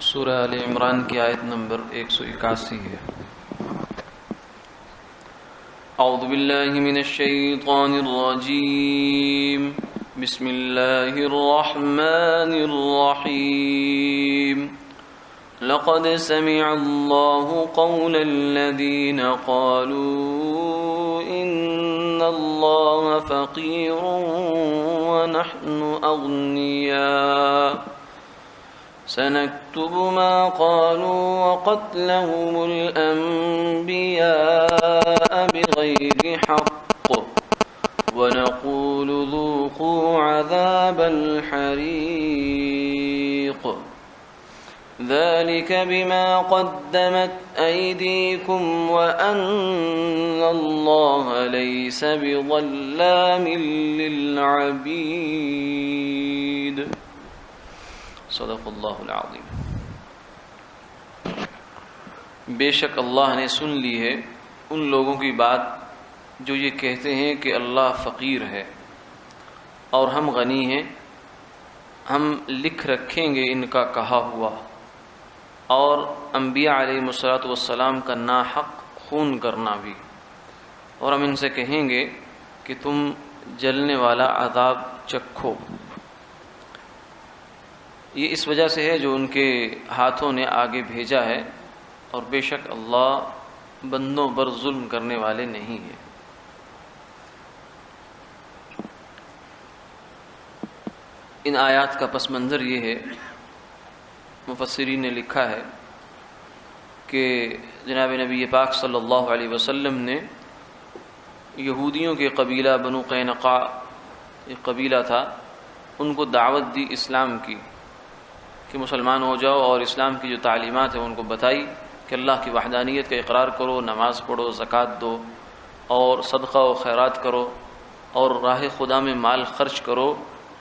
سورہ آل عمران کی آیت نمبر 181 ہے۔ اعوذ باللہ من الشیطان الرجیم، بسم اللہ الرحمن الرحیم۔ لقد سمع اللہ قول الذین قالوا ان اللہ فقیر ونحن اغنیاء سنكتب ما قالوا وقتلهم الأنبياء بغير حق ونقول ذوقوا عذاب الحريق ذلك بما قدمت أيديكم وأن الله ليس بظلام للعبيد۔ صدق اللہ العظیم۔ بے شک اللہ نے سن لی ہے ان لوگوں کی بات جو یہ کہتے ہیں کہ اللہ فقیر ہے اور ہم غنی ہیں، ہم لکھ رکھیں گے ان کا کہا ہوا، اور انبیاء علیہ الصلوۃ والسلام کا ناحق خون کرنا بھی، اور ہم ان سے کہیں گے کہ تم جلنے والا عذاب چکھو۔ یہ اس وجہ سے ہے جو ان کے ہاتھوں نے آگے بھیجا ہے، اور بے شک اللہ بندوں پر ظلم کرنے والے نہیں ہیں۔ ان آیات کا پس منظر یہ ہے، مفسرین نے لکھا ہے کہ جناب نبی پاک صلی اللہ علیہ وسلم نے یہودیوں کے قبیلہ بنو قینقاع، ایک قبیلہ تھا، ان کو دعوت دی اسلام کی کہ مسلمان ہو جاؤ، اور اسلام کی جو تعلیمات ہیں ان کو بتائی کہ اللہ کی وحدانیت کا اقرار کرو، نماز پڑھو، زکوٰۃ دو، اور صدقہ و خیرات کرو، اور راہ خدا میں مال خرچ کرو۔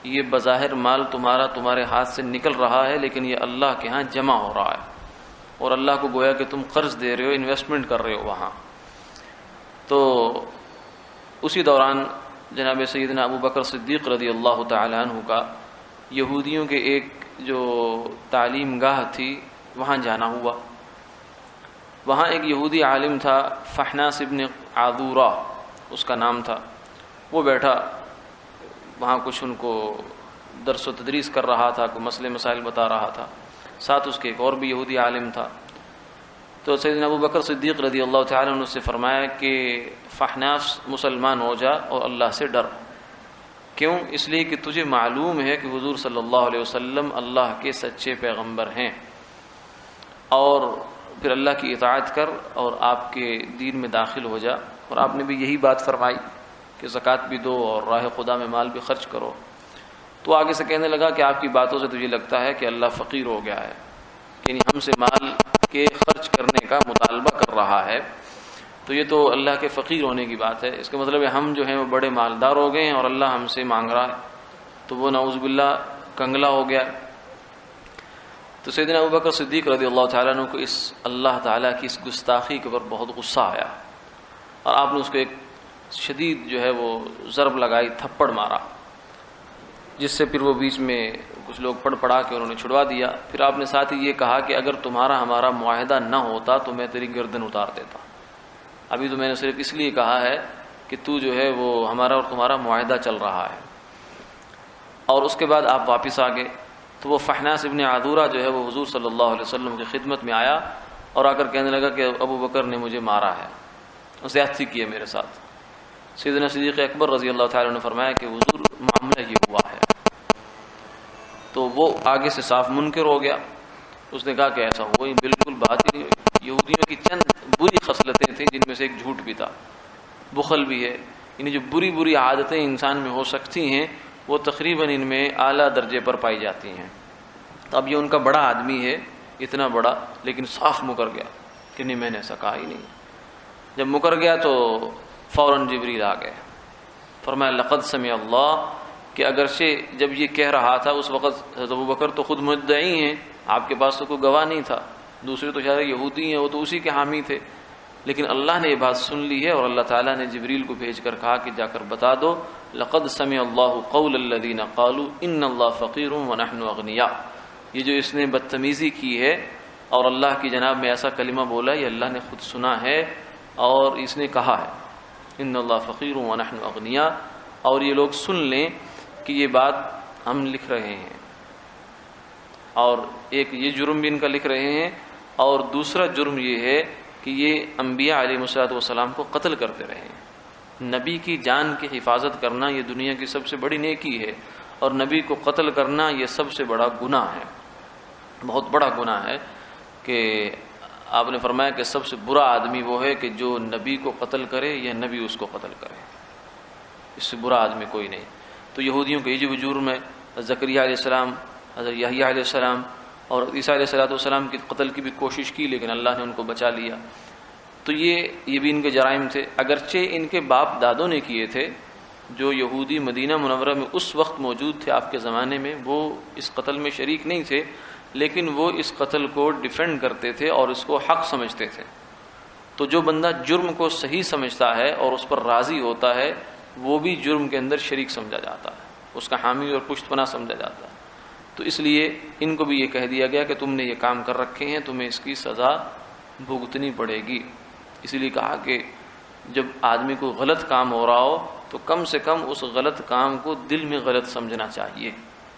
یہ بظاہر مال تمہارے ہاتھ سے نکل رہا ہے، لیکن یہ اللہ کے ہاں جمع ہو رہا ہے، اور اللہ کو گویا کہ تم قرض دے رہے ہو، انویسٹمنٹ کر رہے ہو وہاں۔ تو اسی دوران جناب سیدنا ابو بکر صدیق رضی اللہ تعالی عنہ کا یہودیوں کے ایک جو تعلیم گاہ تھی وہاں جانا ہوا۔ وہاں ایک یہودی عالم تھا، فحناس ابن عذورہ اس کا نام تھا، وہ بیٹھا وہاں، کچھ ان کو درس و تدریس کر رہا تھا، کوئی مسئلے مسائل بتا رہا تھا، ساتھ اس کے ایک اور بھی یہودی عالم تھا۔ تو سیدنا ابو بکر صدیق رضی اللہ تعالیٰ عنہ سے فرمایا کہ فحناس مسلمان ہو جا اور اللہ سے ڈر۔ کیوں؟ اس لیے کہ تجھے معلوم ہے کہ حضور صلی اللہ علیہ وسلم اللہ کے سچے پیغمبر ہیں، اور پھر اللہ کی اطاعت کر اور آپ کے دین میں داخل ہو جا۔ اور آپ نے بھی یہی بات فرمائی کہ زکوٰۃ بھی دو اور راہ خدا میں مال بھی خرچ کرو۔ تو آگے سے کہنے لگا کہ آپ کی باتوں سے تجھے لگتا ہے کہ اللہ فقیر ہو گیا ہے، یعنی ہم سے مال کے خرچ کرنے کا مطالبہ کر رہا ہے، تو یہ تو اللہ کے فقیر ہونے کی بات ہے، اس کا مطلب ہے ہم جو ہیں وہ بڑے مالدار ہو گئے ہیں اور اللہ ہم سے مانگ رہا ہے، تو وہ نعوذ باللہ کنگلا ہو گیا۔ تو سیدنا ابوبکر صدیق رضی اللہ تعالیٰ عنہ کو اس اللہ تعالیٰ کی اس گستاخی کے اوپر بہت غصہ آیا، اور آپ نے اس کو ایک شدید جو ہے وہ ضرب لگائی، تھپڑ مارا، جس سے پھر وہ بیچ میں کچھ لوگ پڑا کے انہوں نے چھڑوا دیا۔ پھر آپ نے ساتھ ہی یہ کہا کہ اگر تمہارا ہمارا معاہدہ نہ ہوتا تو میں تیری گردن اتار دیتا، ابھی تو میں نے صرف اس لیے کہا ہے کہ تو جو ہے وہ ہمارا اور تمہارا معاہدہ چل رہا ہے۔ اور اس کے بعد آپ واپس آ گئے، تو وہ فحناس ابن عذورہ جو ہے وہ حضور صلی اللہ علیہ وسلم کی خدمت میں آیا اور آ کر کہنے لگا کہ ابو بکر نے مجھے مارا ہے، زیادتی کی ہے میرے ساتھ۔ سیدنا صدیق اکبر رضی اللہ تعالیٰ نے فرمایا کہ حضور معاملہ یہ ہوا ہے۔ تو وہ آگے سے صاف منکر ہو گیا، اس نے کہا کہ ایسا ہوا ہی بالکل بات ہی نہیں۔ یہودیوں کی چند بری خصلتیں تھیں جن میں سے ایک جھوٹ بھی تھا، بخل بھی ہے، یعنی جو بری بری عادتیں انسان میں ہو سکتی ہیں وہ تقریباً ان میں اعلیٰ درجے پر پائی جاتی ہیں۔ تو اب یہ ان کا بڑا آدمی ہے، اتنا بڑا، لیکن صاف مکر گیا کہ نہیں، میں نے ایسا کہا ہی نہیں۔ جب مکر گیا تو فوراً جبریل آ گئے، فرمایا لقد سمع اللہ، کہ اگرچہ جب یہ کہہ رہا تھا اس وقت حضرت ابوبکر تو خود مدعی ہیں، آپ کے پاس تو کوئی گواہ نہیں تھا، دوسرے تو شاید یہودی ہیں، وہ تو اسی کے حامی تھے، لیکن اللہ نے یہ بات سن لی ہے، اور اللہ تعالیٰ نے جبریل کو بھیج کر کہا کہ جا کر بتا دو لقد سمع اللہ قول الذین قالوا ان اللہ فقیر ونحن اغنیاء، یہ جو اس نے بدتمیزی کی ہے اور اللہ کی جناب میں ایسا کلمہ بولا، یہ اللہ نے خود سنا ہے اور اس نے کہا ہے ان اللہ فقیر ونحن اغنیاء، اور یہ لوگ سن لیں کہ یہ بات ہم لکھ رہے ہیں، اور ایک یہ جرم بھی ان کا لکھ رہے ہیں، اور دوسرا جرم یہ ہے کہ یہ انبیاء علیہ الصلوۃ والسلام کو قتل کرتے رہے ہیں۔ نبی کی جان کی حفاظت کرنا یہ دنیا کی سب سے بڑی نیکی ہے، اور نبی کو قتل کرنا یہ سب سے بڑا گناہ ہے، بہت بڑا گناہ ہے۔ کہ آپ نے فرمایا کہ سب سے برا آدمی وہ ہے کہ جو نبی کو قتل کرے یا نبی اس کو قتل کرے، اس سے برا آدمی کوئی نہیں۔ تو یہودیوں کا یہ جو جرم ہے، زکریا علیہ السلام، حضرت یحییٰ علیہ السلام اور عیسیٰ علیہ السلام کی قتل کی بھی کوشش کی، لیکن اللہ نے ان کو بچا لیا۔ تو یہ بھی ان کے جرائم تھے، اگرچہ ان کے باپ دادوں نے کیے تھے۔ جو یہودی مدینہ منورہ میں اس وقت موجود تھے آپ کے زمانے میں، وہ اس قتل میں شریک نہیں تھے، لیکن وہ اس قتل کو ڈیفینڈ کرتے تھے اور اس کو حق سمجھتے تھے۔ تو جو بندہ جرم کو صحیح سمجھتا ہے اور اس پر راضی ہوتا ہے، وہ بھی جرم کے اندر شریک سمجھا جاتا ہے، اس کا حامی اور پشت پناہ سمجھا جاتا ہے۔ تو اس لیے ان کو بھی یہ کہہ دیا گیا کہ تم نے یہ کام کر رکھے ہیں، تمہیں اس کی سزا بھگتنی پڑے گی۔ اسی لیے کہا کہ جب آدمی کو غلط کام ہو رہا ہو تو کم سے کم اس غلط کام کو دل میں غلط سمجھنا چاہیے،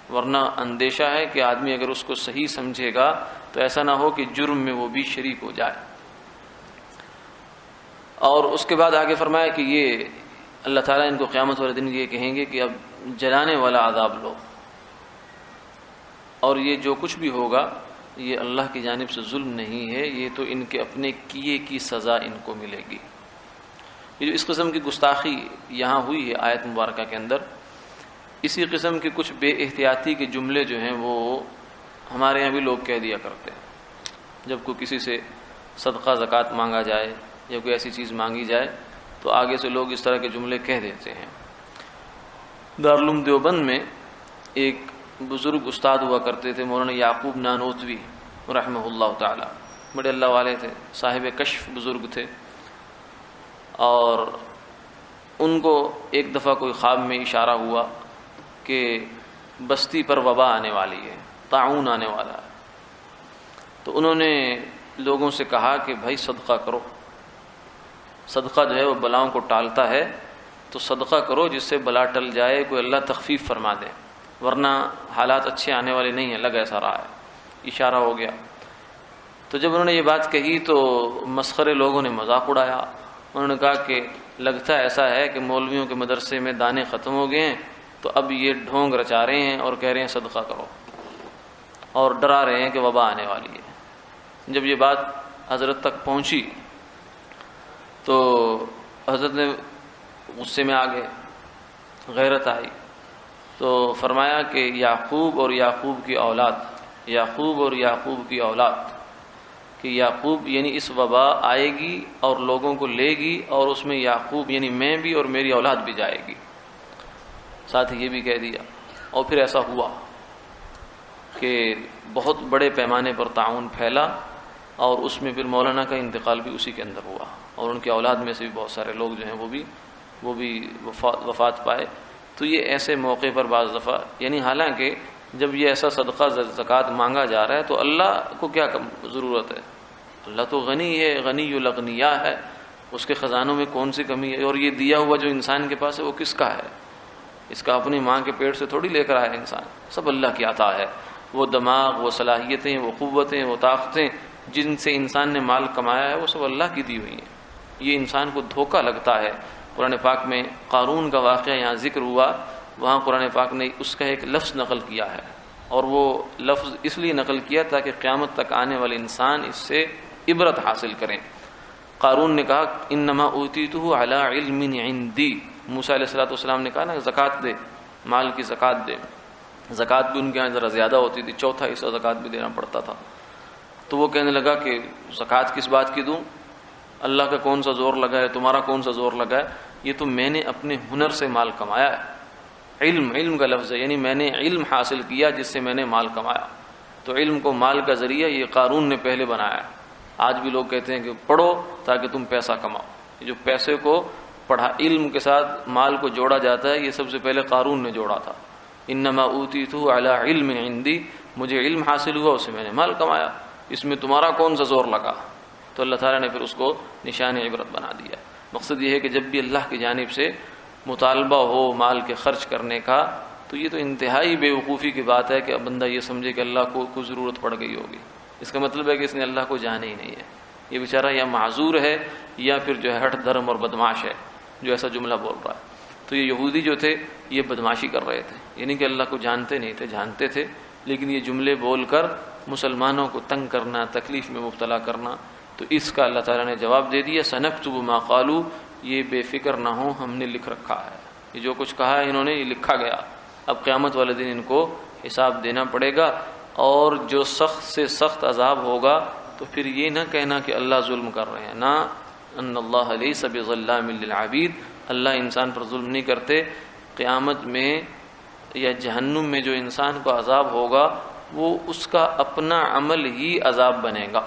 ورنہ اندیشہ ہے کہ آدمی اگر اس کو صحیح سمجھے گا تو ایسا نہ ہو کہ جرم میں وہ بھی شریک ہو جائے۔ اور اس کے بعد آگے فرمایا کہ یہ اللہ تعالیٰ ان کو قیامت والے دن یہ کہیں گے کہ اب جلانے والا عذاب لو، اور یہ جو کچھ بھی ہوگا یہ اللہ کی جانب سے ظلم نہیں ہے، یہ تو ان کے اپنے کیے کی سزا ان کو ملے گی۔ یہ جو اس قسم کی گستاخی یہاں ہوئی ہے آیت مبارکہ کے اندر، اسی قسم کے کچھ بے احتیاطی کے جملے جو ہیں وہ ہمارے یہاں بھی لوگ کہہ دیا کرتے ہیں۔ جب کوئی کسی سے صدقہ زکوٰۃ مانگا جائے یا کوئی ایسی چیز مانگی جائے تو آگے سے لوگ اس طرح کے جملے کہہ دیتے ہیں۔ دارالعلوم دیوبند میں ایک بزرگ استاد ہوا کرتے تھے، مولانا یعقوب نانوتوی رحمہ اللہ تعالی، بڑے اللہ والے تھے، صاحب کشف بزرگ تھے، اور ان کو ایک دفعہ کوئی خواب میں اشارہ ہوا کہ بستی پر وبا آنے والی ہے، طاعون آنے والا ہے۔ تو انہوں نے لوگوں سے کہا کہ بھائی صدقہ کرو، صدقہ جو ہے وہ بلاؤں کو ٹالتا ہے، تو صدقہ کرو جس سے بلا ٹل جائے، کوئی اللہ تخفیف فرما دے، ورنہ حالات اچھے آنے والے نہیں ہیں، لگ ایسا رہا ہے۔ اشارہ ہو گیا۔ تو جب انہوں نے یہ بات کہی تو مسخرے لوگوں نے مذاق اڑایا۔ انہوں نے کہا کہ لگتا ایسا ہے کہ مولویوں کے مدرسے میں دانے ختم ہو گئے ہیں، تو اب یہ ڈھونگ رچا رہے ہیں اور کہہ رہے ہیں صدقہ کرو، اور ڈرا رہے ہیں کہ وبا آنے والی ہے۔ جب یہ بات حضرت تک پہنچی تو حضرت نے غصے میں آ گئے، غیرت آئی، تو فرمایا کہ یعقوب اور یعقوب کی اولاد، یعقوب اور یعقوب کی اولاد، کہ یعقوب یعنی اس وبا آئے گی اور لوگوں کو لے گی، اور اس میں یعقوب یعنی میں بھی اور میری اولاد بھی جائے گی۔ ساتھ ہی یہ بھی کہہ دیا۔ اور پھر ایسا ہوا کہ بہت بڑے پیمانے پر طاعون پھیلا، اور اس میں پھر مولانا کا انتقال بھی اسی کے اندر ہوا، اور ان کے اولاد میں سے بھی بہت سارے لوگ جو ہیں وہ بھی وفات پائے۔ تو یہ ایسے موقع پر بعض دفعہ، یعنی حالانکہ جب یہ ایسا صدقہ زکوٰۃ مانگا جا رہا ہے تو اللہ کو کیا ضرورت ہے؟ اللہ تو غنی ہے، غنی الاغنیاء ہے، اس کے خزانوں میں کون سی کمی ہے؟ اور یہ دیا ہوا جو انسان کے پاس ہے وہ کس کا ہے؟ اس کا اپنی ماں کے پیٹ سے تھوڑی لے کر آیا انسان، سب اللہ کی عطا ہے۔ وہ دماغ، وہ صلاحیتیں، وہ قوتیں، وہ طاقتیں جن سے انسان نے مال کمایا ہے وہ سب اللہ کی دی ہوئی ہیں۔ یہ انسان کو دھوکہ لگتا ہے۔ قرآن پاک میں قارون کا واقعہ یہاں ذکر ہوا، وہاں قرآن پاک نے اس کا ایک لفظ نقل کیا ہے، اور وہ لفظ اس لیے نقل کیا تاکہ قیامت تک آنے والے انسان اس سے عبرت حاصل کریں۔ قارون نے کہا انما اوتیتہ علی علم عندی، موسیٰ علیہ السلام نے کہا نا زکوٰۃ دے، مال کی زکوٰۃ دے۔ زکوٰۃ بھی ان کے یہاں ذرا زیادہ ہوتی تھی، 1/4 حصہ زکوٰۃ بھی دینا پڑتا تھا۔ تو وہ کہنے لگا کہ زکوٰۃ کس بات کی دوں؟ اللہ کا کون سا زور لگا ہے، تمہارا کون سا زور لگا ہے؟ یہ تو میں نے اپنے ہنر سے مال کمایا ہے۔ علم کا لفظ ہے، یعنی میں نے علم حاصل کیا جس سے میں نے مال کمایا۔ تو علم کو مال کا ذریعہ یہ قارون نے پہلے بنایا ہے۔ آج بھی لوگ کہتے ہیں کہ پڑھو تاکہ تم پیسہ کماؤ۔ جو پیسے کو علم کے ساتھ مال کو جوڑا جاتا ہے، یہ سب سے پہلے قارون نے جوڑا تھا۔ انما اوتیتہ علی علم عندی، مجھے علم حاصل ہوا، اسے میں نے مال کمایا، اس میں تمہارا کون سا زور لگا؟ تو اللہ تعالیٰ نے پھر اس کو نشان عبرت بنا دیا۔ مقصد یہ ہے کہ جب بھی اللہ کی جانب سے مطالبہ ہو مال کے خرچ کرنے کا، تو یہ تو انتہائی بے وقوفی کی بات ہے کہ اب بندہ یہ سمجھے کہ اللہ کو ضرورت پڑ گئی ہوگی۔ اس کا مطلب ہے کہ اس نے اللہ کو جانا ہی نہیں ہے، یہ بیچارہ یا معذور ہے یا پھر جو ہے ہٹ دھرم اور بدماش ہے جو ایسا جملہ بول رہا ہے۔ تو یہ یہودی جو تھے یہ بدماشی کر رہے تھے، یعنی کہ اللہ کو جانتے نہیں تھے، جانتے تھے لیکن یہ جملے بول کر مسلمانوں کو تنگ کرنا، تکلیف میں مبتلا کرنا۔ تو اس کا اللہ تعالیٰ نے جواب دے دیا، سنکتب ما قالوا، یہ بے فکر نہ ہو، ہم نے لکھ رکھا ہے، یہ جو کچھ کہا ہے انہوں نے یہ لکھا گیا، اب قیامت والے دن ان کو حساب دینا پڑے گا، اور جو سخت سے سخت عذاب ہوگا۔ تو پھر یہ نہ کہنا کہ اللہ ظلم کر رہے ہیں، نہ، ان اللہ لیس بظلام للعبید، اللہ انسان پر ظلم نہیں کرتے۔ قیامت میں یا جہنم میں جو انسان کو عذاب ہوگا وہ اس کا اپنا عمل ہی عذاب بنے گا،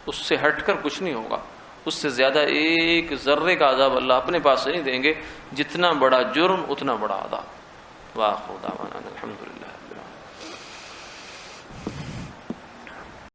اس سے ہٹ کر کچھ نہیں ہوگا، اس سے زیادہ ایک ذرے کا عذاب اللہ اپنے پاس سے نہیں دیں گے، جتنا بڑا جرم اتنا بڑا عذاب۔ وآخر دعوانا الحمدللہ رب العالمین۔